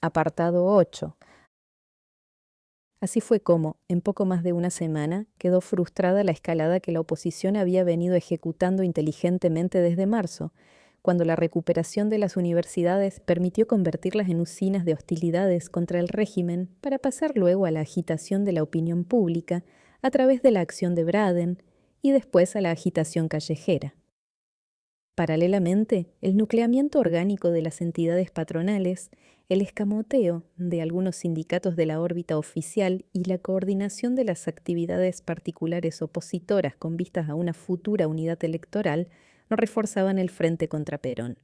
Apartado 8. Así fue como, en poco más de una semana, quedó frustrada la escalada que la oposición había venido ejecutando inteligentemente desde marzo, cuando la recuperación de las universidades permitió convertirlas en usinas de hostilidades contra el régimen para pasar luego a la agitación de la opinión pública a través de la acción de Braden y después a la agitación callejera. Paralelamente, el nucleamiento orgánico de las entidades patronales, el escamoteo de algunos sindicatos de la órbita oficial y la coordinación de las actividades particulares opositoras con vistas a una futura unidad electoral no reforzaban el frente contra Perón.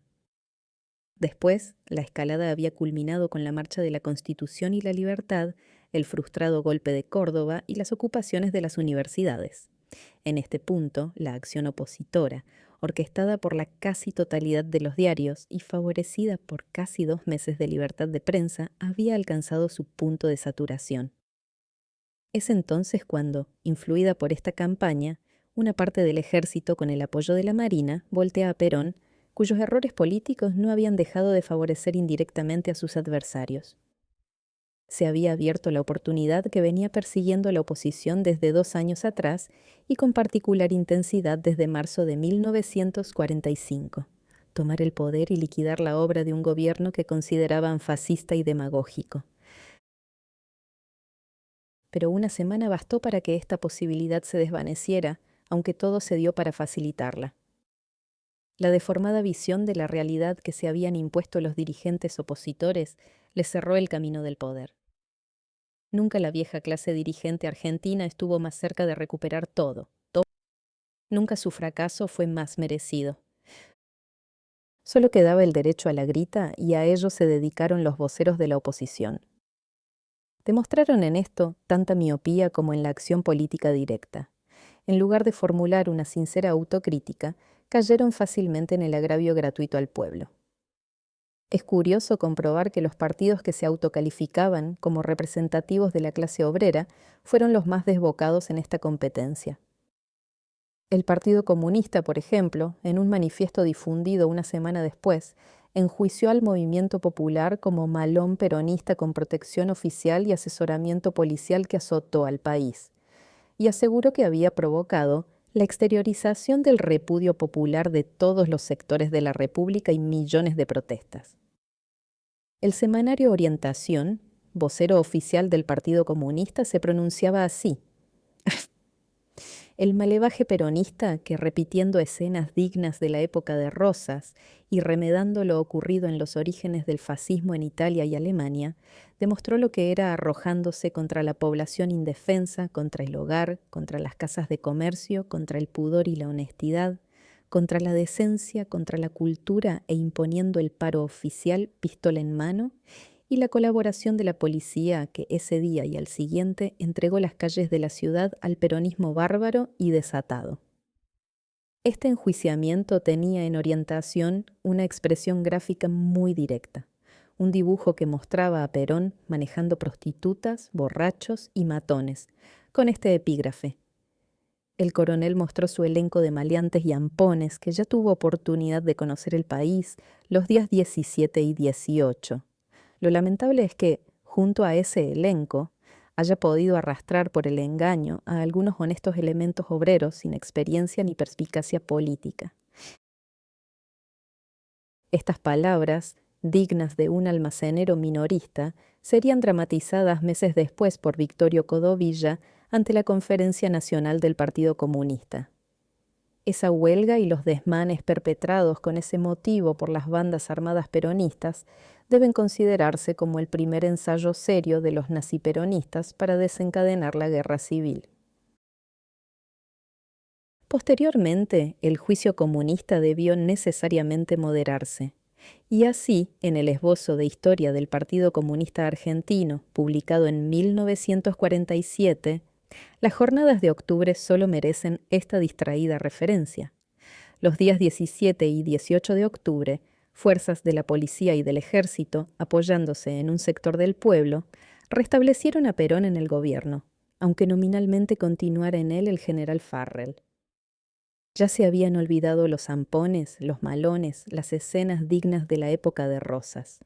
Después, la escalada había culminado con la Marcha de la Constitución y la Libertad, el frustrado golpe de Córdoba y las ocupaciones de las universidades. En este punto, la acción opositora, orquestada por la casi totalidad de los diarios y favorecida por casi 2 meses de libertad de prensa, había alcanzado su punto de saturación. Es entonces cuando, influida por esta campaña, una parte del ejército con el apoyo de la Marina voltea a Perón, cuyos errores políticos no habían dejado de favorecer indirectamente a sus adversarios. Se había abierto la oportunidad que venía persiguiendo la oposición desde 2 años atrás y con particular intensidad desde marzo de 1945, tomar el poder y liquidar la obra de un gobierno que consideraban fascista y demagógico. Pero una semana bastó para que esta posibilidad se desvaneciera, aunque todo se dio para facilitarla. La deformada visión de la realidad que se habían impuesto los dirigentes opositores les cerró el camino del poder. Nunca la vieja clase dirigente argentina estuvo más cerca de recuperar todo. Nunca su fracaso fue más merecido. Solo quedaba el derecho a la grita y a ello se dedicaron los voceros de la oposición. Demostraron en esto tanta miopía como en la acción política directa. En lugar de formular una sincera autocrítica, cayeron fácilmente en el agravio gratuito al pueblo. Es curioso comprobar que los partidos que se autocalificaban como representativos de la clase obrera fueron los más desbocados en esta competencia. El Partido Comunista, por ejemplo, en un manifiesto difundido una semana después, enjuició al movimiento popular como malón peronista con protección oficial y asesoramiento policial que azotó al país, y aseguró que había provocado la exteriorización del repudio popular de todos los sectores de la República y millones de protestas. El semanario Orientación, vocero oficial del Partido Comunista, se pronunciaba así: el malevaje peronista que, repitiendo escenas dignas de la época de Rosas y remedando lo ocurrido en los orígenes del fascismo en Italia y Alemania, demostró lo que era arrojándose contra la población indefensa, contra el hogar, contra las casas de comercio, contra el pudor y la honestidad, contra la decencia, contra la cultura e imponiendo el paro oficial, pistola en mano, y la colaboración de la policía que ese día y al siguiente entregó las calles de la ciudad al peronismo bárbaro y desatado. Este enjuiciamiento tenía en Orientación una expresión gráfica muy directa, un dibujo que mostraba a Perón manejando prostitutas, borrachos y matones, con este epígrafe: el coronel mostró su elenco de maleantes y ampones que ya tuvo oportunidad de conocer el país los días 17 y 18. Lo lamentable es que, junto a ese elenco, haya podido arrastrar por el engaño a algunos honestos elementos obreros sin experiencia ni perspicacia política. Estas palabras, dignas de un almacenero minorista, serían dramatizadas meses después por Victorio Codovilla ante la Conferencia Nacional del Partido Comunista. Esa huelga y los desmanes perpetrados con ese motivo por las bandas armadas peronistas deben considerarse como el primer ensayo serio de los naziperonistas para desencadenar la guerra civil. Posteriormente, el juicio comunista debió necesariamente moderarse, y así, en el esbozo de Historia del Partido Comunista Argentino, publicado en 1947, las jornadas de octubre solo merecen esta distraída referencia. Los días 17 y 18 de octubre, fuerzas de la policía y del ejército, apoyándose en un sector del pueblo, restablecieron a Perón en el gobierno, aunque nominalmente continuara en él el general Farrell. Ya se habían olvidado los zampones, los malones, las escenas dignas de la época de Rosas.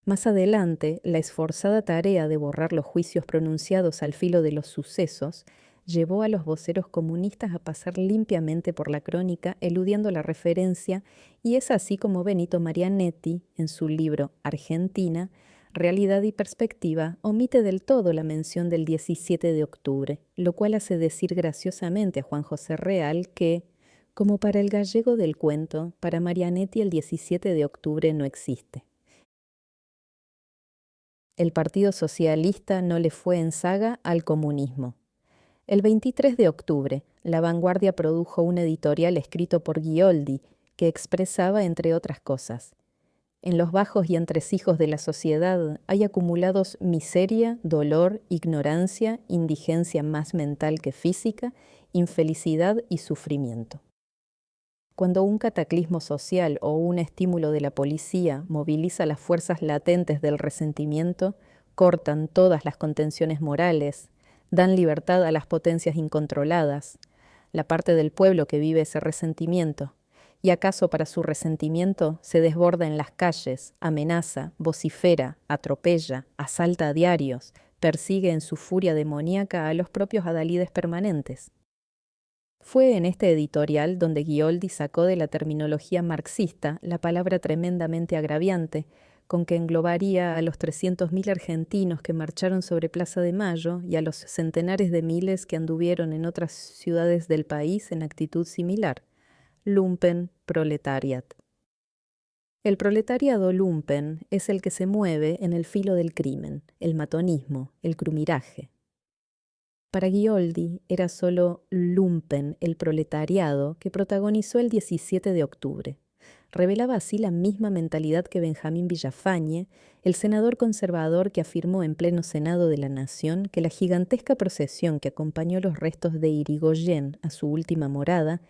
Más adelante, la esforzada tarea de borrar los juicios pronunciados al filo de los sucesos llevó a los voceros comunistas a pasar limpiamente por la crónica, eludiendo la referencia, y es así como Benito Marianetti, en su libro Argentina, Realidad y Perspectiva, omite del todo la mención del 17 de octubre, lo cual hace decir graciosamente a Juan José Real que, como para el gallego del cuento, para Marianetti el 17 de octubre no existe. El Partido Socialista no le fue en saga al comunismo. El 23 de octubre, La Vanguardia produjo un editorial escrito por Ghioldi que expresaba, entre otras cosas: en los bajos y entresijos de la sociedad hay acumulados miseria, dolor, ignorancia, indigencia más mental que física, infelicidad y sufrimiento. Cuando un cataclismo social o un estímulo de la policía moviliza las fuerzas latentes del resentimiento, cortan todas las contenciones morales, dan libertad a las potencias incontroladas, la parte del pueblo que vive ese resentimiento, y acaso para su resentimiento se desborda en las calles, amenaza, vocifera, atropella, asalta a diarios, persigue en su furia demoníaca a los propios adalides permanentes. Fue en este editorial donde Ghioldi sacó de la terminología marxista la palabra tremendamente agraviante, con que englobaría a los 300.000 argentinos que marcharon sobre Plaza de Mayo y a los centenares de miles que anduvieron en otras ciudades del país en actitud similar: lumpen proletariat. El proletariado lumpen es el que se mueve en el filo del crimen, el matonismo, el crumiraje. Para Ghioldi era solo lumpen el proletariado que protagonizó el 17 de octubre. Revelaba así la misma mentalidad que Benjamín Villafañe, el senador conservador que afirmó en pleno Senado de la Nación que la gigantesca procesión que acompañó los restos de Irigoyen a su última morada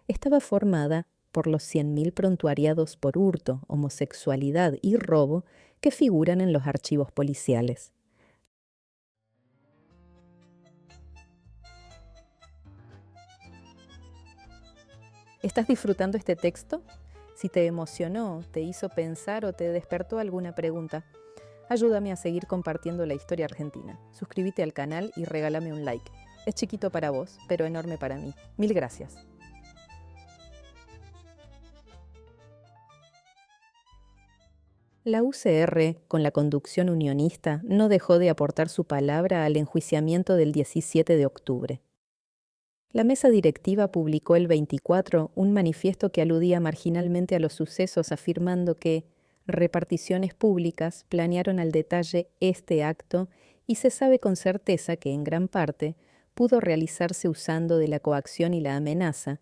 estaba formada por los 100.000 prontuariados por hurto, homosexualidad y robo que figuran en los archivos policiales. ¿Estás disfrutando este texto? Si te emocionó, te hizo pensar o te despertó alguna pregunta, ayúdame a seguir compartiendo la historia argentina. Suscríbete al canal y regálame un like. Es chiquito para vos, pero enorme para mí. Mil gracias. La UCR, con la conducción unionista, no dejó de aportar su palabra al enjuiciamiento del 17 de octubre. La mesa directiva publicó el 24 un manifiesto que aludía marginalmente a los sucesos, afirmando que reparticiones públicas planearon al detalle este acto y se sabe con certeza que en gran parte pudo realizarse usando de la coacción y la amenaza,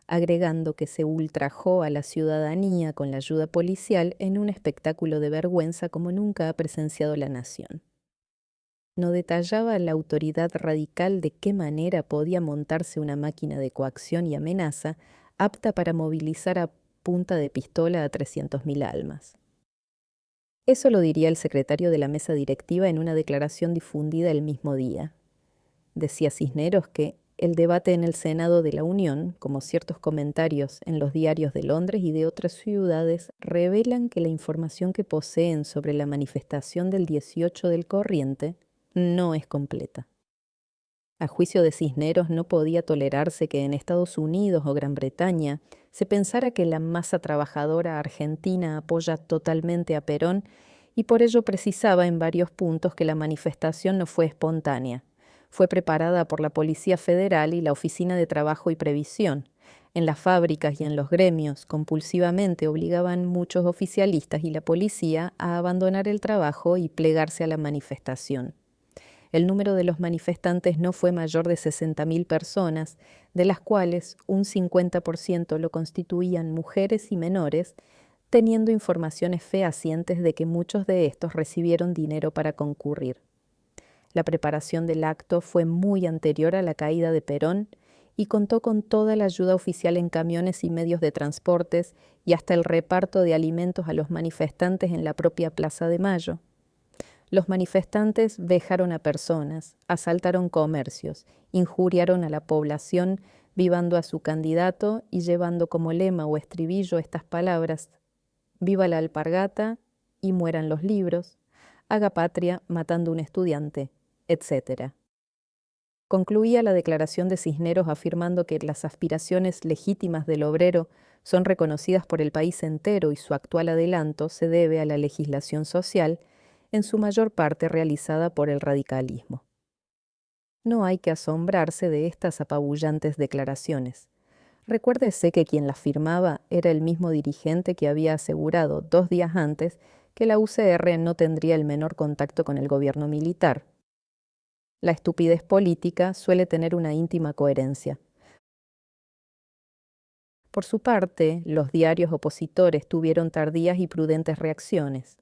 agregando que se ultrajó a la ciudadanía con la ayuda policial en un espectáculo de vergüenza como nunca ha presenciado la nación. No detallaba la autoridad radical de qué manera podía montarse una máquina de coacción y amenaza apta para movilizar a punta de pistola a 300.000 almas. Eso lo diría el secretario de la mesa directiva en una declaración difundida el mismo día. Decía Cisneros que el debate en el Senado de la Unión, como ciertos comentarios en los diarios de Londres y de otras ciudades, revelan que la información que poseen sobre la manifestación del 18 del corriente no es completa. A juicio de Cisneros, no podía tolerarse que en Estados Unidos o Gran Bretaña se pensara que la masa trabajadora argentina apoya totalmente a Perón, y por ello precisaba en varios puntos que la manifestación no fue espontánea. Fue preparada por la Policía Federal y la Oficina de Trabajo y Previsión. En las fábricas y en los gremios compulsivamente obligaban muchos oficialistas y la policía a abandonar el trabajo y plegarse a la manifestación. El número de los manifestantes no fue mayor de 60.000 personas, de las cuales un 50% lo constituían mujeres y menores, teniendo informaciones fehacientes de que muchos de estos recibieron dinero para concurrir. La preparación del acto fue muy anterior a la caída de Perón y contó con toda la ayuda oficial en camiones y medios de transportes y hasta el reparto de alimentos a los manifestantes en la propia Plaza de Mayo. Los manifestantes vejaron a personas, asaltaron comercios, injuriaron a la población vivando a su candidato y llevando como lema o estribillo estas palabras: «Viva la alpargata, y mueran los libros, haga patria matando un estudiante, etc. Concluía la declaración de Cisneros afirmando que las aspiraciones legítimas del obrero son reconocidas por el país entero y su actual adelanto se debe a la legislación social, en su mayor parte realizada por el radicalismo. No hay que asombrarse de estas apabullantes declaraciones. Recuérdese que quien las firmaba era el mismo dirigente que había asegurado 2 días antes que la UCR no tendría el menor contacto con el gobierno militar. La estupidez política suele tener una íntima coherencia. Por su parte, los diarios opositores tuvieron tardías y prudentes reacciones.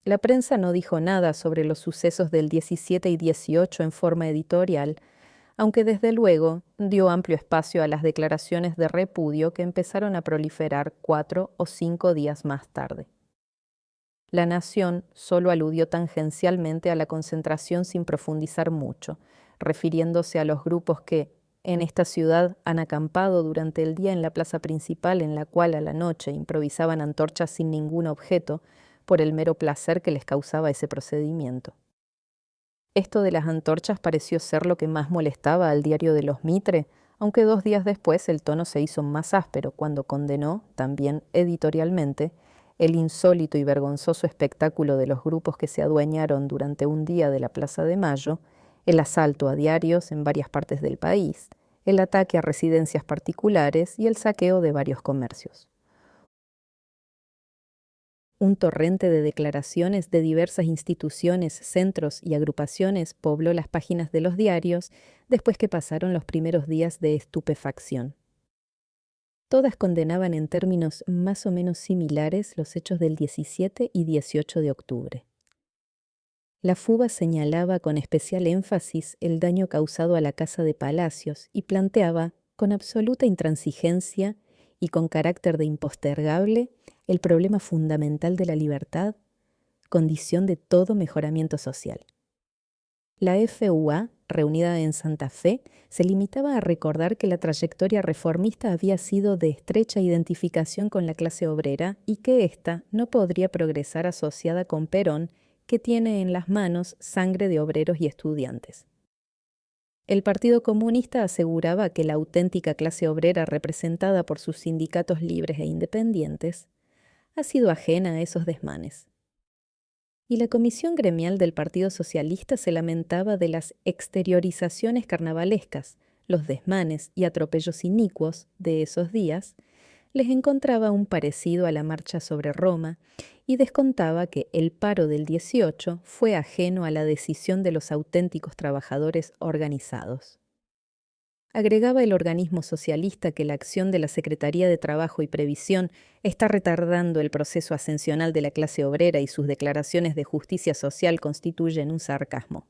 La prensa no dijo nada sobre los sucesos del 17 y 18 en forma editorial, aunque desde luego dio amplio espacio a las declaraciones de repudio que empezaron a proliferar 4 o 5 días más tarde. La Nación solo aludió tangencialmente a la concentración sin profundizar mucho, refiriéndose a los grupos que, en esta ciudad, han acampado durante el día en la plaza principal, en la cual a la noche improvisaban antorchas sin ningún objeto, por el mero placer que les causaba ese procedimiento. Esto de las antorchas pareció ser lo que más molestaba al diario de los Mitre, aunque 2 días después el tono se hizo más áspero cuando condenó, también editorialmente, el insólito y vergonzoso espectáculo de los grupos que se adueñaron durante un día de la Plaza de Mayo, el asalto a diarios en varias partes del país, el ataque a residencias particulares y el saqueo de varios comercios. Un torrente de declaraciones de diversas instituciones, centros y agrupaciones pobló las páginas de los diarios después que pasaron los primeros días de estupefacción. Todas condenaban en términos más o menos similares los hechos del 17 y 18 de octubre. La FUBA señalaba con especial énfasis el daño causado a la Casa de Palacios y planteaba, con absoluta intransigencia y con carácter de impostergable, el problema fundamental de la libertad, condición de todo mejoramiento social. La FUA, reunida en Santa Fe, se limitaba a recordar que la trayectoria reformista había sido de estrecha identificación con la clase obrera y que ésta no podría progresar asociada con Perón, que tiene en las manos sangre de obreros y estudiantes. El Partido Comunista aseguraba que la auténtica clase obrera representada por sus sindicatos libres e independientes ha sido ajena a esos desmanes. Y la Comisión Gremial del Partido Socialista se lamentaba de las exteriorizaciones carnavalescas, los desmanes y atropellos inicuos de esos días, les encontraba un parecido a la marcha sobre Roma y descontaba que el paro del 18 fue ajeno a la decisión de los auténticos trabajadores organizados. Agregaba el organismo socialista que la acción de la Secretaría de Trabajo y Previsión está retardando el proceso ascensional de la clase obrera y sus declaraciones de justicia social constituyen un sarcasmo.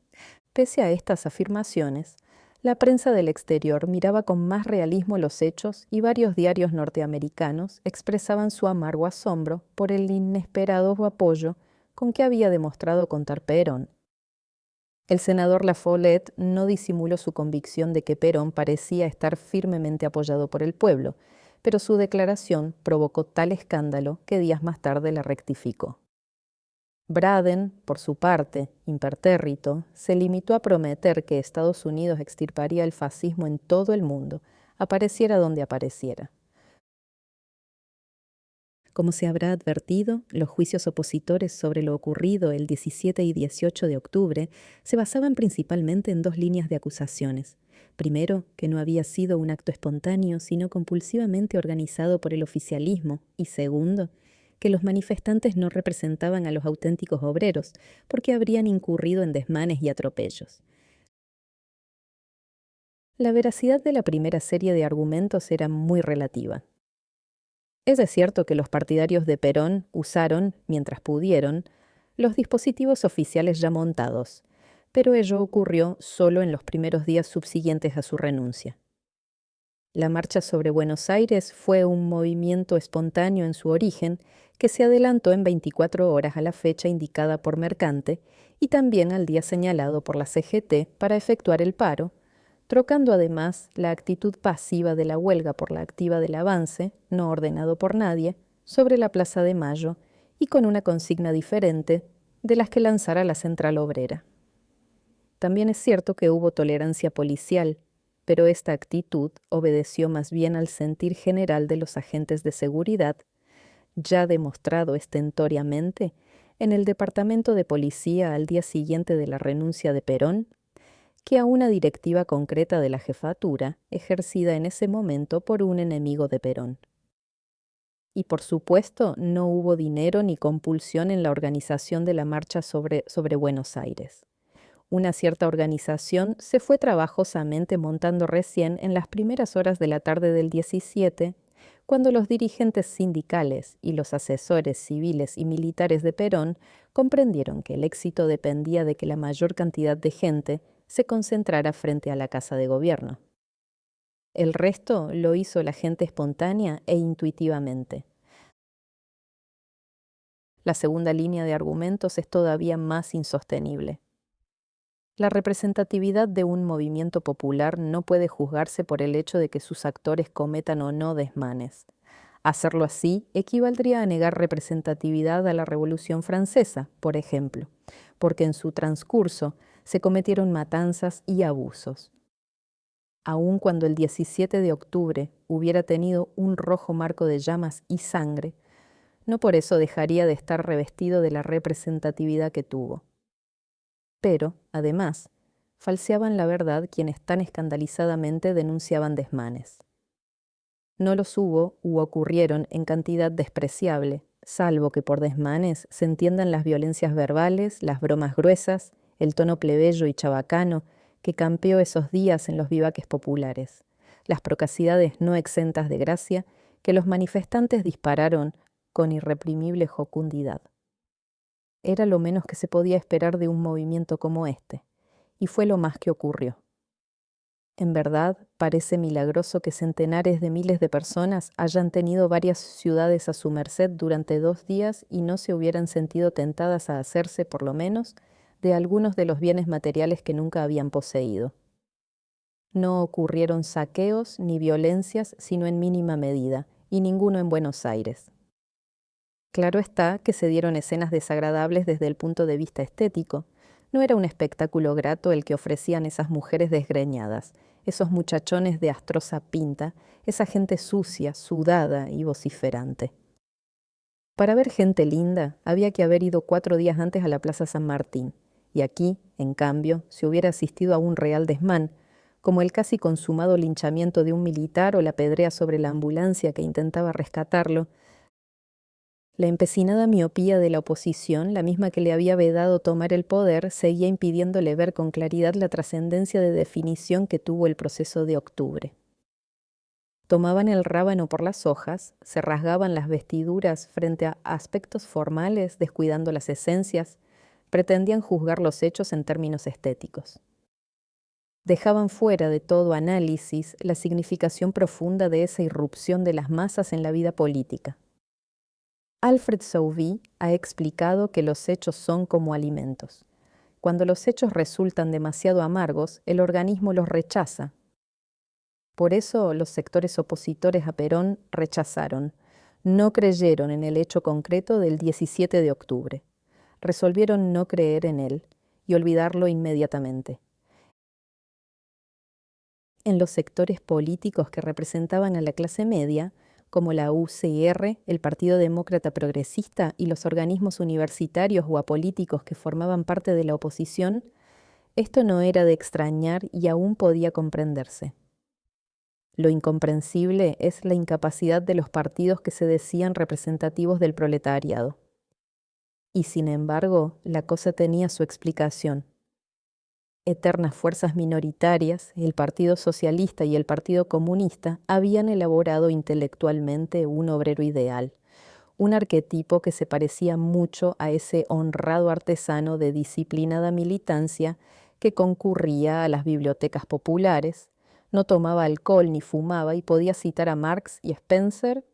Pese a estas afirmaciones, la prensa del exterior miraba con más realismo los hechos y varios diarios norteamericanos expresaban su amargo asombro por el inesperado apoyo con que había demostrado contar Perón. El senador La Follette no disimuló su convicción de que Perón parecía estar firmemente apoyado por el pueblo, pero su declaración provocó tal escándalo que días más tarde la rectificó. Braden, por su parte, impertérrito, se limitó a prometer que Estados Unidos extirparía el fascismo en todo el mundo, apareciera donde apareciera. Como se habrá advertido, los juicios opositores sobre lo ocurrido el 17 y 18 de octubre se basaban principalmente en 2 líneas de acusaciones. Primero, que no había sido un acto espontáneo, sino compulsivamente organizado por el oficialismo. Y segundo, que los manifestantes no representaban a los auténticos obreros, porque habrían incurrido en desmanes y atropellos. La veracidad de la primera serie de argumentos era muy relativa. Es cierto que los partidarios de Perón usaron, mientras pudieron, los dispositivos oficiales ya montados, pero ello ocurrió solo en los primeros días subsiguientes a su renuncia. La marcha sobre Buenos Aires fue un movimiento espontáneo en su origen que se adelantó en 24 horas a la fecha indicada por Mercante y también al día señalado por la CGT para efectuar el paro, trocando además la actitud pasiva de la huelga por la activa del avance, no ordenado por nadie, sobre la Plaza de Mayo y con una consigna diferente de las que lanzara la Central Obrera. También es cierto que hubo tolerancia policial, pero esta actitud obedeció más bien al sentir general de los agentes de seguridad, ya demostrado estentóreamente en el departamento de policía al día siguiente de la renuncia de Perón, que a una directiva concreta de la jefatura ejercida en ese momento por un enemigo de Perón. Y por supuesto no hubo dinero ni compulsión en la organización de la marcha sobre Buenos Aires. Una cierta organización se fue trabajosamente montando recién en las primeras horas de la tarde del 17, cuando los dirigentes sindicales y los asesores civiles y militares de Perón comprendieron que el éxito dependía de que la mayor cantidad de gente se concentrara frente a la Casa de Gobierno. El resto lo hizo la gente espontánea e intuitivamente. La segunda línea de argumentos es todavía más insostenible. La representatividad de un movimiento popular no puede juzgarse por el hecho de que sus actores cometan o no desmanes. Hacerlo así equivaldría a negar representatividad a la Revolución Francesa, por ejemplo, porque en su transcurso se cometieron matanzas y abusos. Aun cuando el 17 de octubre hubiera tenido un rojo marco de llamas y sangre, no por eso dejaría de estar revestido de la representatividad que tuvo. Pero, además, falseaban la verdad quienes tan escandalizadamente denunciaban desmanes. No los hubo u ocurrieron en cantidad despreciable, salvo que por desmanes se entiendan las violencias verbales, las bromas gruesas, el tono plebeyo y chabacano que campeó esos días en los vivaques populares, las procacidades no exentas de gracia que los manifestantes dispararon con irreprimible jocundidad. Era lo menos que se podía esperar de un movimiento como este, y fue lo más que ocurrió. En verdad, parece milagroso que centenares de miles de personas hayan tenido varias ciudades a su merced durante 2 días y no se hubieran sentido tentadas a hacerse, por lo menos, de algunos de los bienes materiales que nunca habían poseído. No ocurrieron saqueos ni violencias sino en mínima medida, y ninguno en Buenos Aires. Claro está que se dieron escenas desagradables desde el punto de vista estético. No era un espectáculo grato el que ofrecían esas mujeres desgreñadas, esos muchachones de astrosa pinta, esa gente sucia, sudada y vociferante. Para ver gente linda había que haber ido 4 días antes a la Plaza San Martín, y aquí, en cambio, se hubiera asistido a un real desmán, como el casi consumado linchamiento de un militar o la pedrea sobre la ambulancia que intentaba rescatarlo. La empecinada miopía de la oposición, la misma que le había vedado tomar el poder, seguía impidiéndole ver con claridad la trascendencia de definición que tuvo el proceso de octubre. Tomaban el rábano por las hojas, se rasgaban las vestiduras frente a aspectos formales, descuidando las esencias, pretendían juzgar los hechos en términos estéticos. Dejaban fuera de todo análisis la significación profunda de esa irrupción de las masas en la vida política. Alfred Sauvy ha explicado que los hechos son como alimentos. Cuando los hechos resultan demasiado amargos, el organismo los rechaza. Por eso los sectores opositores a Perón rechazaron, no creyeron en el hecho concreto del 17 de octubre. Resolvieron no creer en él y olvidarlo inmediatamente. En los sectores políticos que representaban a la clase media, como la UCR, el Partido Demócrata Progresista y los organismos universitarios o apolíticos que formaban parte de la oposición, esto no era de extrañar y aún podía comprenderse. Lo incomprensible es la incapacidad de los partidos que se decían representativos del proletariado. Y sin embargo, la cosa tenía su explicación. Eternas fuerzas minoritarias, el Partido Socialista y el Partido Comunista, habían elaborado intelectualmente un obrero ideal, un arquetipo que se parecía mucho a ese honrado artesano de disciplinada militancia que concurría a las bibliotecas populares, no tomaba alcohol ni fumaba y podía citar a Marx y Spencer.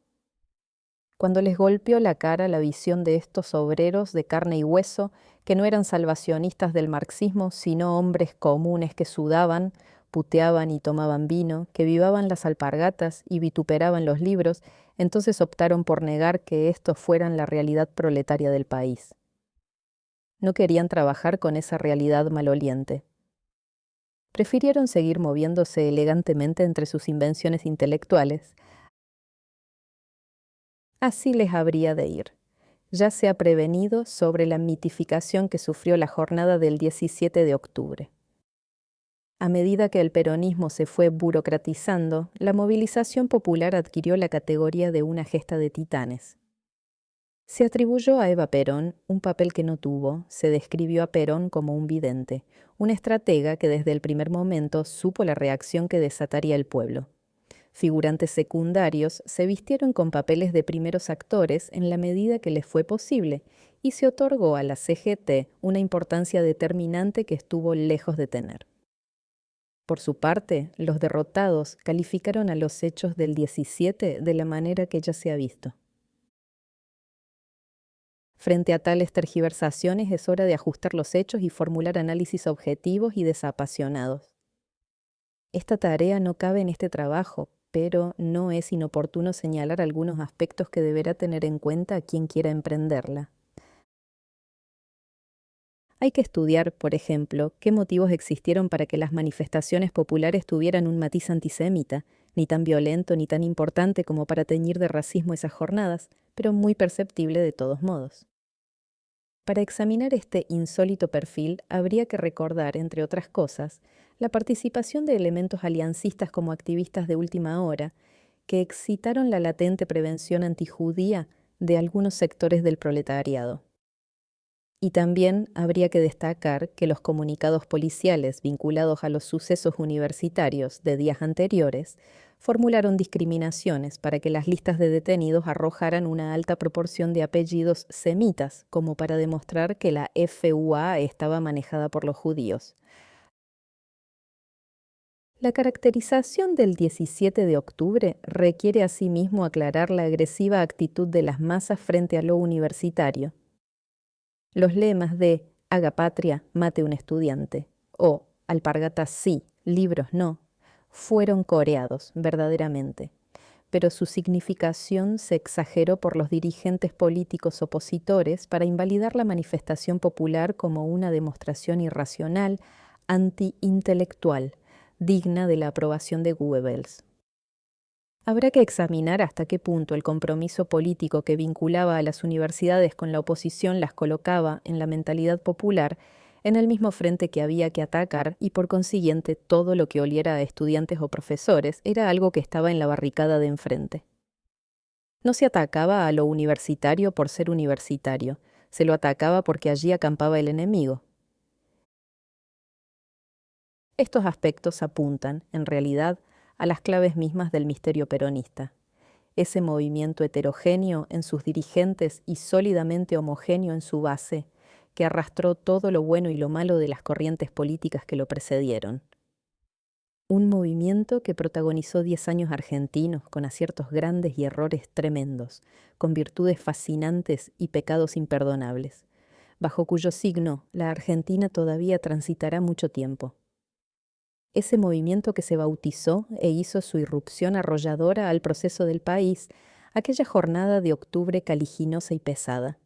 Cuando les golpeó la cara la visión de estos obreros de carne y hueso, que no eran salvacionistas del marxismo, sino hombres comunes que sudaban, puteaban y tomaban vino, que vivaban las alpargatas y vituperaban los libros, entonces optaron por negar que estos fueran la realidad proletaria del país. No querían trabajar con esa realidad maloliente. Prefirieron seguir moviéndose elegantemente entre sus invenciones intelectuales. Así les habría de ir. Ya se ha prevenido sobre la mitificación que sufrió la jornada del 17 de octubre. A medida que el peronismo se fue burocratizando, la movilización popular adquirió la categoría de una gesta de titanes. Se atribuyó a Eva Perón un papel que no tuvo, se describió a Perón como un vidente, un estratega que desde el primer momento supo la reacción que desataría el pueblo. Figurantes secundarios se vistieron con papeles de primeros actores en la medida que les fue posible, y se otorgó a la CGT una importancia determinante que estuvo lejos de tener. Por su parte, los derrotados calificaron a los hechos del 17 de la manera que ya se ha visto. Frente a tales tergiversaciones es hora de ajustar los hechos y formular análisis objetivos y desapasionados. Esta tarea no cabe en este trabajo, pero no es inoportuno señalar algunos aspectos que deberá tener en cuenta quien quiera emprenderla. Hay que estudiar, por ejemplo, qué motivos existieron para que las manifestaciones populares tuvieran un matiz antisemita, ni tan violento ni tan importante como para teñir de racismo esas jornadas, pero muy perceptible de todos modos. Para examinar este insólito perfil, habría que recordar, entre otras cosas, la participación de elementos aliancistas como activistas de última hora, que excitaron la latente prevención antijudía de algunos sectores del proletariado. Y también habría que destacar que los comunicados policiales vinculados a los sucesos universitarios de días anteriores formularon discriminaciones para que las listas de detenidos arrojaran una alta proporción de apellidos semitas, como para demostrar que la FUA estaba manejada por los judíos. La caracterización del 17 de octubre requiere asimismo aclarar la agresiva actitud de las masas frente a lo universitario. Los lemas de «Haga patria, mate un estudiante» o «Alpargatas sí, libros no» fueron coreados verdaderamente, pero su significación se exageró por los dirigentes políticos opositores para invalidar la manifestación popular como una demostración irracional, anti-intelectual, digna de la aprobación de Goebbels. Habrá que examinar hasta qué punto el compromiso político que vinculaba a las universidades con la oposición las colocaba en la mentalidad popular en el mismo frente que había que atacar y por consiguiente todo lo que oliera a estudiantes o profesores era algo que estaba en la barricada de enfrente. No se atacaba a lo universitario por ser universitario, se lo atacaba porque allí acampaba el enemigo. Estos aspectos apuntan, en realidad, a las claves mismas del misterio peronista. Ese movimiento heterogéneo en sus dirigentes y sólidamente homogéneo en su base, que arrastró todo lo bueno y lo malo de las corrientes políticas que lo precedieron. Un movimiento que protagonizó 10 años argentinos con aciertos grandes y errores tremendos, con virtudes fascinantes y pecados imperdonables, bajo cuyo signo la Argentina todavía transitará mucho tiempo. Ese movimiento que se bautizó e hizo su irrupción arrolladora al proceso del país, aquella jornada de octubre caliginosa y pesada.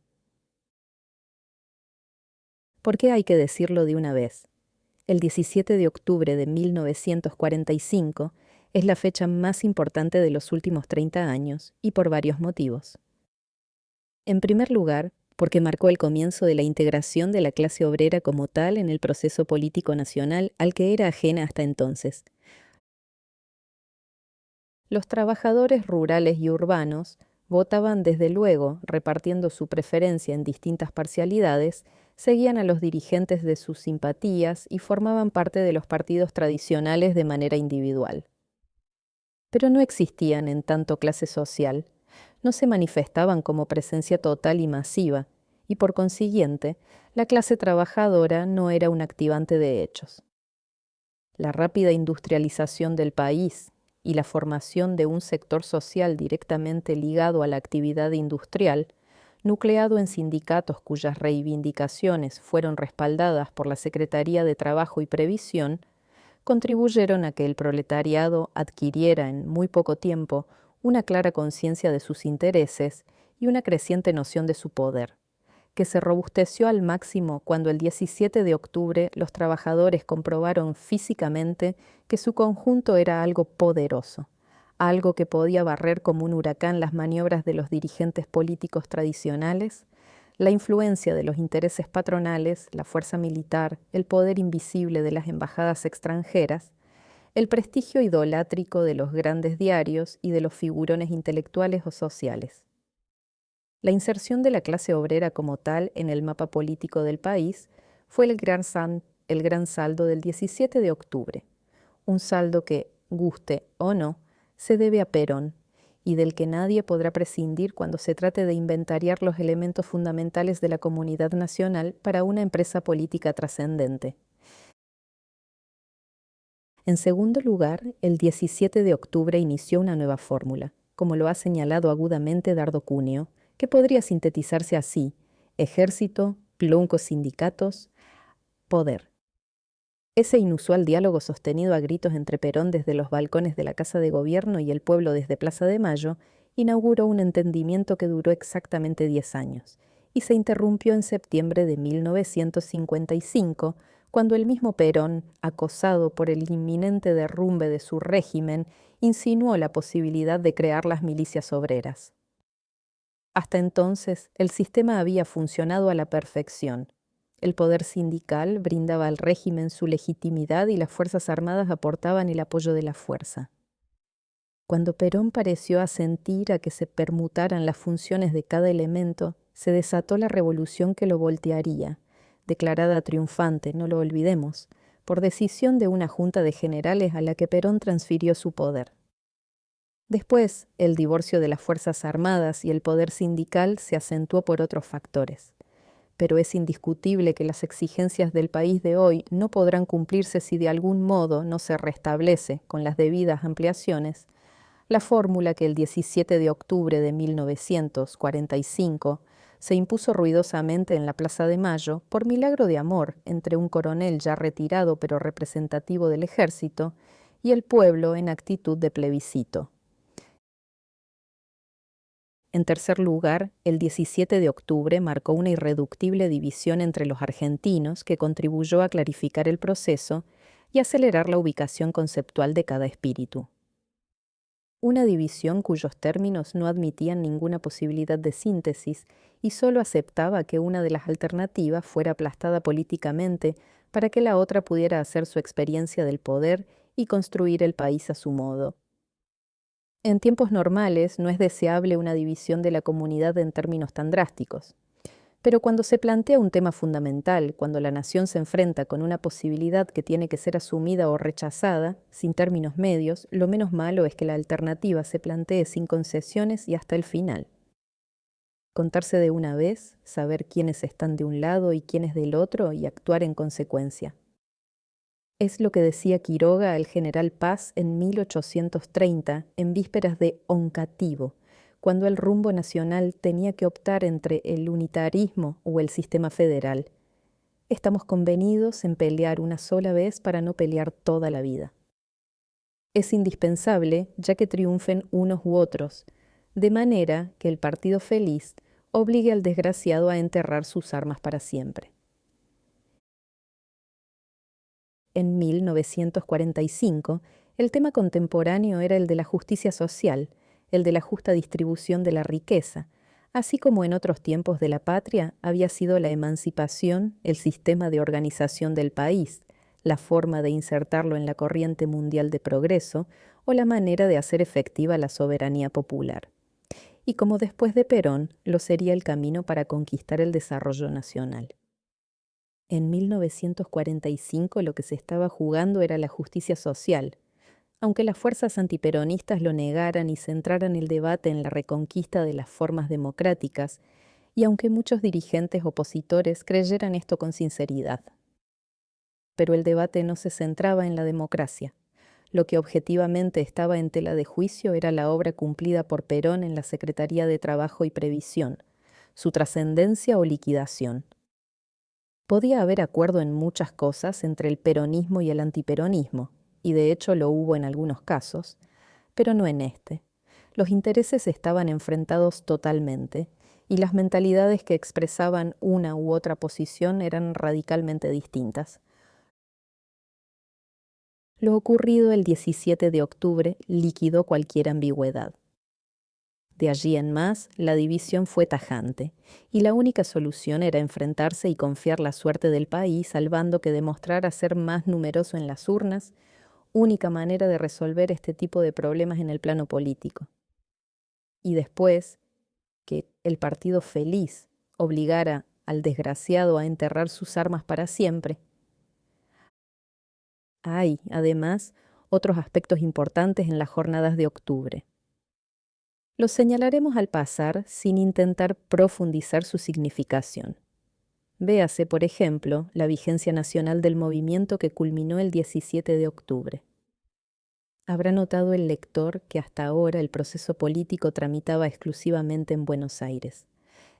¿Por qué hay que decirlo de una vez? El 17 de octubre de 1945 es la fecha más importante de los últimos 30 años, y por varios motivos. En primer lugar, porque marcó el comienzo de la integración de la clase obrera como tal en el proceso político nacional al que era ajena hasta entonces. Los trabajadores rurales y urbanos votaban desde luego, repartiendo su preferencia en distintas parcialidades, seguían a los dirigentes de sus simpatías y formaban parte de los partidos tradicionales de manera individual. Pero no existían en tanto clase social, no se manifestaban como presencia total y masiva, y por consiguiente, la clase trabajadora no era un activante de hechos. La rápida industrialización del país y la formación de un sector social directamente ligado a la actividad industrial, nucleado en sindicatos cuyas reivindicaciones fueron respaldadas por la Secretaría de Trabajo y Previsión, contribuyeron a que el proletariado adquiriera en muy poco tiempo una clara conciencia de sus intereses y una creciente noción de su poder, que se robusteció al máximo cuando el 17 de octubre los trabajadores comprobaron físicamente que su conjunto era algo poderoso, algo que podía barrer como un huracán las maniobras de los dirigentes políticos tradicionales, la influencia de los intereses patronales, la fuerza militar, el poder invisible de las embajadas extranjeras, el prestigio idolátrico de los grandes diarios y de los figurones intelectuales o sociales. La inserción de la clase obrera como tal en el mapa político del país fue el gran saldo del 17 de octubre, un saldo que, guste o no, se debe a Perón y del que nadie podrá prescindir cuando se trate de inventariar los elementos fundamentales de la comunidad nacional para una empresa política trascendente. En segundo lugar, el 17 de octubre inició una nueva fórmula, como lo ha señalado agudamente Dardo Cuneo, que podría sintetizarse así: ejército, pluncos sindicatos, poder. Ese inusual diálogo sostenido a gritos entre Perón desde los balcones de la Casa de Gobierno y el pueblo desde Plaza de Mayo inauguró un entendimiento que duró exactamente 10 años y se interrumpió en septiembre de 1955, cuando el mismo Perón, acosado por el inminente derrumbe de su régimen, insinuó la posibilidad de crear las milicias obreras. Hasta entonces, el sistema había funcionado a la perfección. El poder sindical brindaba al régimen su legitimidad y las Fuerzas Armadas aportaban el apoyo de la fuerza. Cuando Perón pareció asentir a que se permutaran las funciones de cada elemento, se desató la revolución que lo voltearía, declarada triunfante, no lo olvidemos, por decisión de una junta de generales a la que Perón transfirió su poder. Después, el divorcio de las Fuerzas Armadas y el poder sindical se acentuó por otros factores. Pero es indiscutible que las exigencias del país de hoy no podrán cumplirse si de algún modo no se restablece, con las debidas ampliaciones, la fórmula que el 17 de octubre de 1945 se impuso ruidosamente en la Plaza de Mayo por milagro de amor entre un coronel ya retirado pero representativo del ejército y el pueblo en actitud de plebiscito. En tercer lugar, el 17 de octubre marcó una irreductible división entre los argentinos que contribuyó a clarificar el proceso y acelerar la ubicación conceptual de cada espíritu. Una división cuyos términos no admitían ninguna posibilidad de síntesis y solo aceptaba que una de las alternativas fuera aplastada políticamente para que la otra pudiera hacer su experiencia del poder y construir el país a su modo. En tiempos normales no es deseable una división de la comunidad en términos tan drásticos. Pero cuando se plantea un tema fundamental, cuando la nación se enfrenta con una posibilidad que tiene que ser asumida o rechazada, sin términos medios, lo menos malo es que la alternativa se plantee sin concesiones y hasta el final. Contarse de una vez, saber quiénes están de un lado y quiénes del otro y actuar en consecuencia. Es lo que decía Quiroga al general Paz en 1830, en vísperas de Oncativo, cuando el rumbo nacional tenía que optar entre el unitarismo o el sistema federal. Estamos convenidos en pelear una sola vez para no pelear toda la vida. Es indispensable, ya que triunfen unos u otros, de manera que el partido feliz obligue al desgraciado a enterrar sus armas para siempre. En 1945, el tema contemporáneo era el de la justicia social, el de la justa distribución de la riqueza, así como en otros tiempos de la patria había sido la emancipación, el sistema de organización del país, la forma de insertarlo en la corriente mundial de progreso o la manera de hacer efectiva la soberanía popular. Y como después de Perón, lo sería el camino para conquistar el desarrollo nacional. En 1945 lo que se estaba jugando era la justicia social. Aunque las fuerzas antiperonistas lo negaran y centraran el debate en la reconquista de las formas democráticas, y aunque muchos dirigentes opositores creyeran esto con sinceridad. Pero el debate no se centraba en la democracia. Lo que objetivamente estaba en tela de juicio era la obra cumplida por Perón en la Secretaría de Trabajo y Previsión, su trascendencia o liquidación. Podía haber acuerdo en muchas cosas entre el peronismo y el antiperonismo, y de hecho lo hubo en algunos casos, pero no en este. Los intereses estaban enfrentados totalmente, y las mentalidades que expresaban una u otra posición eran radicalmente distintas. Lo ocurrido el 17 de octubre liquidó cualquier ambigüedad. De allí en más, la división fue tajante, y la única solución era enfrentarse y confiar la suerte del país, salvando que demostrara ser más numeroso en las urnas, única manera de resolver este tipo de problemas en el plano político. Y después, que el partido feliz obligara al desgraciado a enterrar sus armas para siempre. Hay, además, otros aspectos importantes en las jornadas de octubre. Los señalaremos al pasar sin intentar profundizar su significación. Véase, por ejemplo, la vigencia nacional del movimiento que culminó el 17 de octubre. Habrá notado el lector que hasta ahora el proceso político tramitaba exclusivamente en Buenos Aires.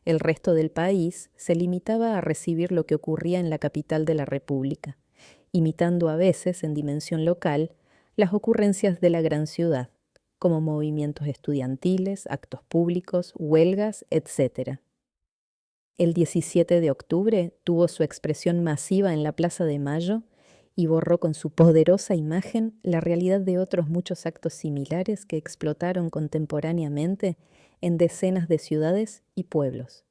El resto del país se limitaba a recibir lo que ocurría en la capital de la República, imitando a veces, en dimensión local, las ocurrencias de la gran ciudad, como movimientos estudiantiles, actos públicos, huelgas, etc. El 17 de octubre tuvo su expresión masiva en la Plaza de Mayo y borró con su poderosa imagen la realidad de otros muchos actos similares que explotaron contemporáneamente en decenas de ciudades y pueblos.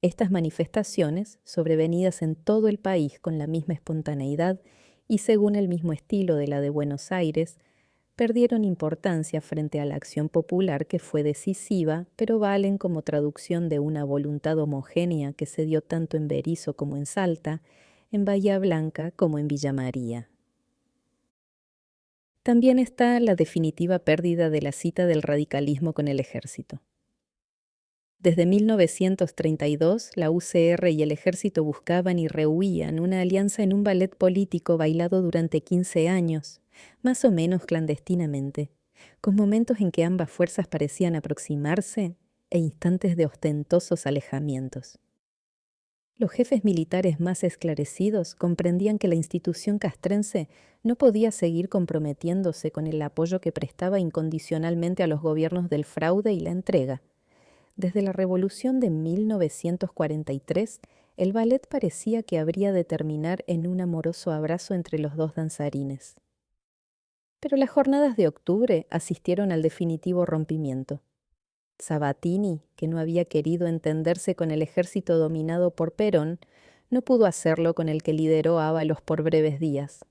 Estas manifestaciones, sobrevenidas en todo el país con la misma espontaneidad y según el mismo estilo de la de Buenos Aires, perdieron importancia frente a la acción popular que fue decisiva, pero valen como traducción de una voluntad homogénea que se dio tanto en Berisso como en Salta, en Bahía Blanca como en Villa María. También está la definitiva pérdida de la cita del radicalismo con el ejército. Desde 1932, la UCR y el ejército buscaban y rehuían una alianza en un ballet político bailado durante 15 años, más o menos clandestinamente, con momentos en que ambas fuerzas parecían aproximarse e instantes de ostentosos alejamientos. Los jefes militares más esclarecidos comprendían que la institución castrense no podía seguir comprometiéndose con el apoyo que prestaba incondicionalmente a los gobiernos del fraude y la entrega. Desde la Revolución de 1943, el ballet parecía que habría de terminar en un amoroso abrazo entre los dos danzarines. Pero las jornadas de octubre asistieron al definitivo rompimiento. Sabatini, que no había querido entenderse con el ejército dominado por Perón, no pudo hacerlo con el que lideró Ábalos por breves días.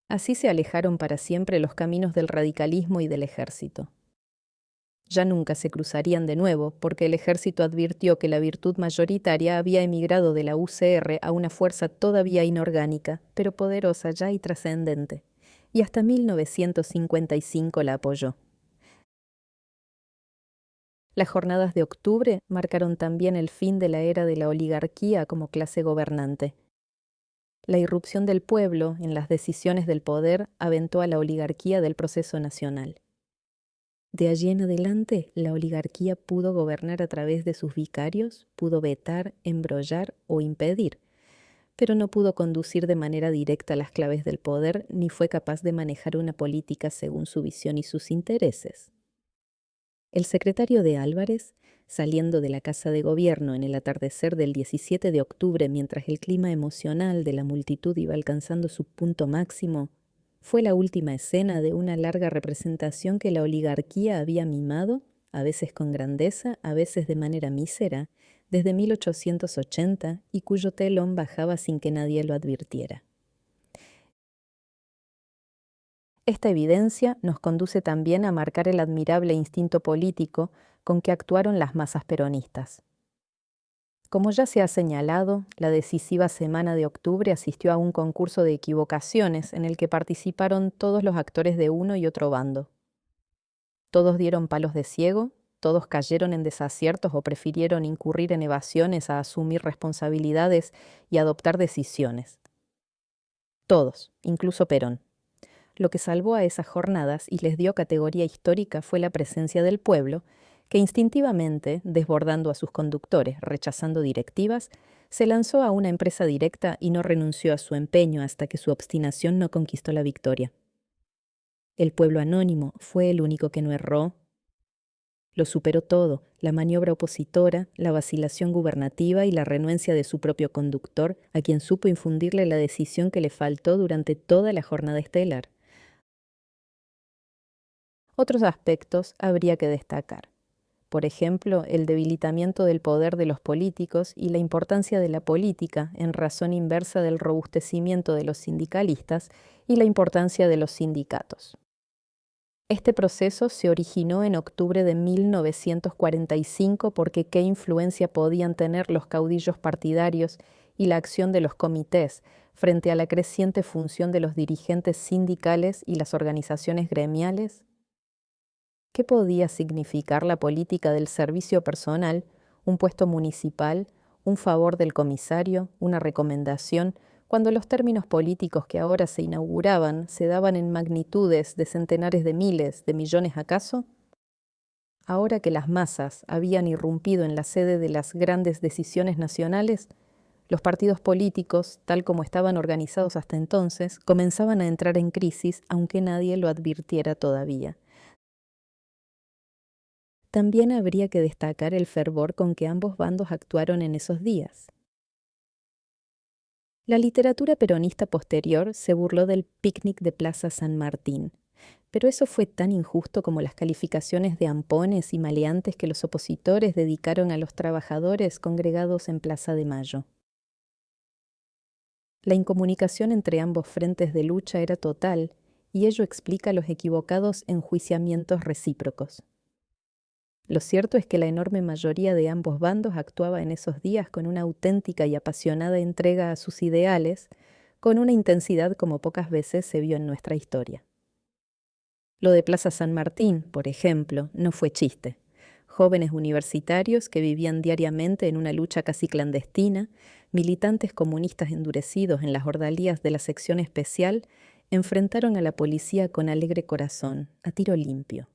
Así se alejaron para siempre los caminos del radicalismo y del ejército. Ya nunca se cruzarían de nuevo, porque el ejército advirtió que la virtud mayoritaria había emigrado de la UCR a una fuerza todavía inorgánica, pero poderosa ya y trascendente, y hasta 1955 la apoyó. Las jornadas de octubre marcaron también el fin de la era de la oligarquía como clase gobernante. La irrupción del pueblo en las decisiones del poder aventó a la oligarquía del proceso nacional. De allí en adelante, la oligarquía pudo gobernar a través de sus vicarios, pudo vetar, embrollar o impedir, pero no pudo conducir de manera directa las claves del poder ni fue capaz de manejar una política según su visión y sus intereses. El secretario de Álvarez, saliendo de la Casa de Gobierno en el atardecer del 17 de octubre mientras el clima emocional de la multitud iba alcanzando su punto máximo, fue la última escena de una larga representación que la oligarquía había mimado, a veces con grandeza, a veces de manera mísera, desde 1880 y cuyo telón bajaba sin que nadie lo advirtiera. Esta evidencia nos conduce también a marcar el admirable instinto político con que actuaron las masas peronistas. Como ya se ha señalado, la decisiva semana de octubre asistió a un concurso de equivocaciones en el que participaron todos los actores de uno y otro bando. Todos dieron palos de ciego, todos cayeron en desaciertos o prefirieron incurrir en evasiones a asumir responsabilidades y adoptar decisiones. Todos, incluso Perón. Lo que salvó a esas jornadas y les dio categoría histórica fue la presencia del pueblo, que instintivamente, desbordando a sus conductores, rechazando directivas, se lanzó a una empresa directa y no renunció a su empeño hasta que su obstinación no conquistó la victoria. El pueblo anónimo fue el único que no erró. Lo superó todo: la maniobra opositora, la vacilación gubernativa y la renuencia de su propio conductor, a quien supo infundirle la decisión que le faltó durante toda la jornada estelar. Otros aspectos habría que destacar. Por ejemplo, el debilitamiento del poder de los políticos y la importancia de la política en razón inversa del robustecimiento de los sindicalistas y la importancia de los sindicatos. Este proceso se originó en octubre de 1945 porque qué influencia podían tener los caudillos partidarios y la acción de los comités frente a la creciente función de los dirigentes sindicales y las organizaciones gremiales. ¿Qué podía significar la política del servicio personal, un puesto municipal, un favor del comisario, una recomendación, cuando los términos políticos que ahora se inauguraban se daban en magnitudes de centenares de miles, de millones acaso? Ahora que las masas habían irrumpido en la sede de las grandes decisiones nacionales, los partidos políticos, tal como estaban organizados hasta entonces, comenzaban a entrar en crisis, aunque nadie lo advirtiera todavía. También habría que destacar el fervor con que ambos bandos actuaron en esos días. La literatura peronista posterior se burló del picnic de Plaza San Martín, pero eso fue tan injusto como las calificaciones de ampones y maleantes que los opositores dedicaron a los trabajadores congregados en Plaza de Mayo. La incomunicación entre ambos frentes de lucha era total, y ello explica los equivocados enjuiciamientos recíprocos. Lo cierto es que la enorme mayoría de ambos bandos actuaba en esos días con una auténtica y apasionada entrega a sus ideales, con una intensidad como pocas veces se vio en nuestra historia. Lo de Plaza San Martín, por ejemplo, no fue chiste. Jóvenes universitarios que vivían diariamente en una lucha casi clandestina, militantes comunistas endurecidos en las ordalías de la sección especial, enfrentaron a la policía con alegre corazón, a tiro limpio.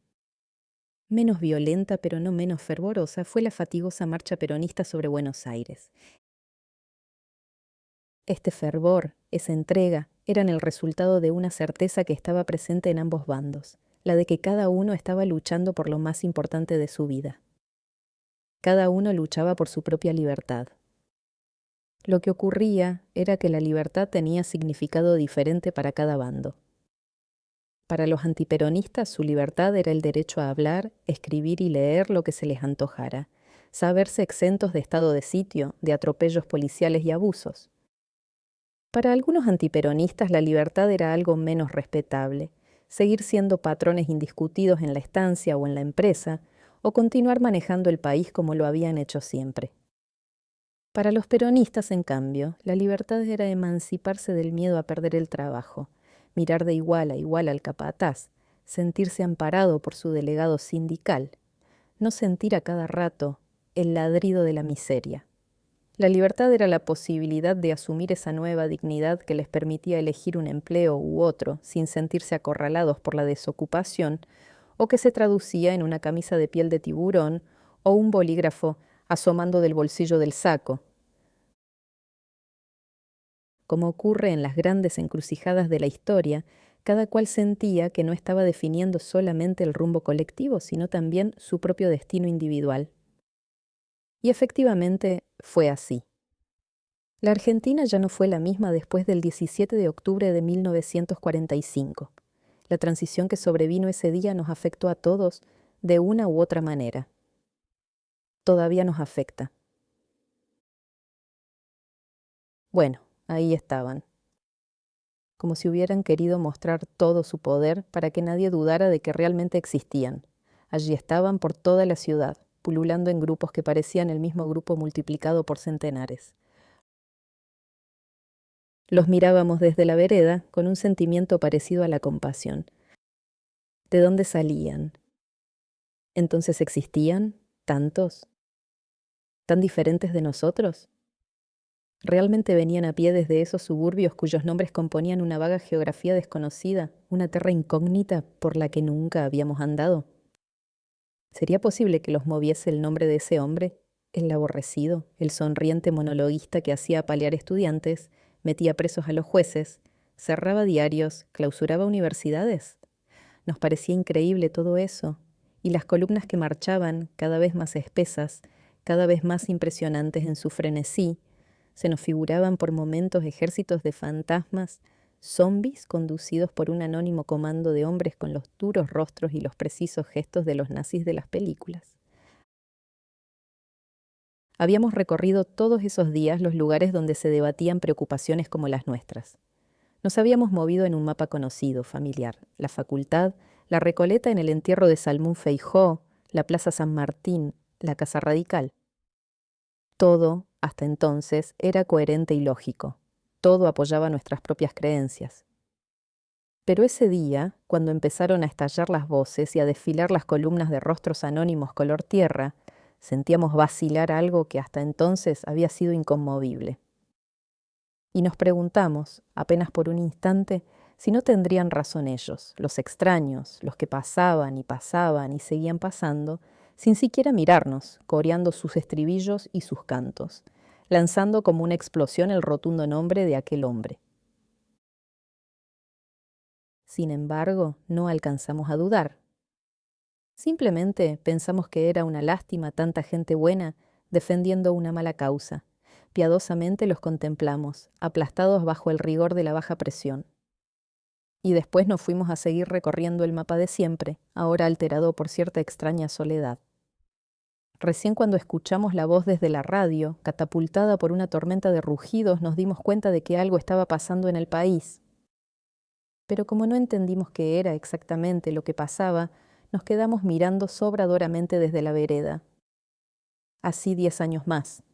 Menos violenta, pero no menos fervorosa, fue la fatigosa marcha peronista sobre Buenos Aires. Este fervor, esa entrega, eran el resultado de una certeza que estaba presente en ambos bandos, la de que cada uno estaba luchando por lo más importante de su vida. Cada uno luchaba por su propia libertad. Lo que ocurría era que la libertad tenía significado diferente para cada bando. Para los antiperonistas su libertad era el derecho a hablar, escribir y leer lo que se les antojara, saberse exentos de estado de sitio, de atropellos policiales y abusos. Para algunos antiperonistas la libertad era algo menos respetable, seguir siendo patrones indiscutidos en la estancia o en la empresa, o continuar manejando el país como lo habían hecho siempre. Para los peronistas, en cambio, la libertad era emanciparse del miedo a perder el trabajo, mirar de igual a igual al capataz, sentirse amparado por su delegado sindical, no sentir a cada rato el ladrido de la miseria. La libertad era la posibilidad de asumir esa nueva dignidad que les permitía elegir un empleo u otro sin sentirse acorralados por la desocupación, o que se traducía en una camisa de piel de tiburón o un bolígrafo asomando del bolsillo del saco. Como ocurre en las grandes encrucijadas de la historia, cada cual sentía que no estaba definiendo solamente el rumbo colectivo, sino también su propio destino individual. Y efectivamente fue así. La Argentina ya no fue la misma después del 17 de octubre de 1945. La transición que sobrevino ese día nos afectó a todos de una u otra manera. Todavía nos afecta. Bueno, ahí estaban, como si hubieran querido mostrar todo su poder para que nadie dudara de que realmente existían. Allí estaban por toda la ciudad, pululando en grupos que parecían el mismo grupo multiplicado por centenares. Los mirábamos desde la vereda con un sentimiento parecido a la compasión. ¿De dónde salían? ¿Entonces existían tantos? ¿Tan diferentes de nosotros? ¿Realmente venían a pie desde esos suburbios cuyos nombres componían una vaga geografía desconocida, una tierra incógnita por la que nunca habíamos andado? ¿Sería posible que los moviese el nombre de ese hombre? El aborrecido, el sonriente monologuista que hacía apalear estudiantes, metía presos a los jueces, cerraba diarios, clausuraba universidades. Nos parecía increíble todo eso, y las columnas que marchaban, cada vez más espesas, cada vez más impresionantes en su frenesí, se nos figuraban por momentos ejércitos de fantasmas, zombis conducidos por un anónimo comando de hombres con los duros rostros y los precisos gestos de los nazis de las películas. Habíamos recorrido todos esos días los lugares donde se debatían preocupaciones como las nuestras. Nos habíamos movido en un mapa conocido, familiar: la Facultad, la Recoleta en el entierro de Salmón Feijó, la Plaza San Martín, la Casa Radical. Todo, hasta entonces, era coherente y lógico. Todo apoyaba nuestras propias creencias. Pero ese día, cuando empezaron a estallar las voces y a desfilar las columnas de rostros anónimos color tierra, sentíamos vacilar algo que hasta entonces había sido inconmovible. Y nos preguntamos, apenas por un instante, si no tendrían razón ellos, los extraños, los que pasaban y seguían pasando, sin siquiera mirarnos, coreando sus estribillos y sus cantos, lanzando como una explosión el rotundo nombre de aquel hombre. Sin embargo, no alcanzamos a dudar. Simplemente pensamos que era una lástima tanta gente buena defendiendo una mala causa. Piadosamente los contemplamos, aplastados bajo el rigor de la baja presión. Y después nos fuimos a seguir recorriendo el mapa de siempre, ahora alterado por cierta extraña soledad. Recién cuando escuchamos la voz desde la radio, catapultada por una tormenta de rugidos, nos dimos cuenta de que algo estaba pasando en el país. Pero como no entendimos qué era exactamente lo que pasaba, nos quedamos mirando sobradoramente desde la vereda. Así 10 años más.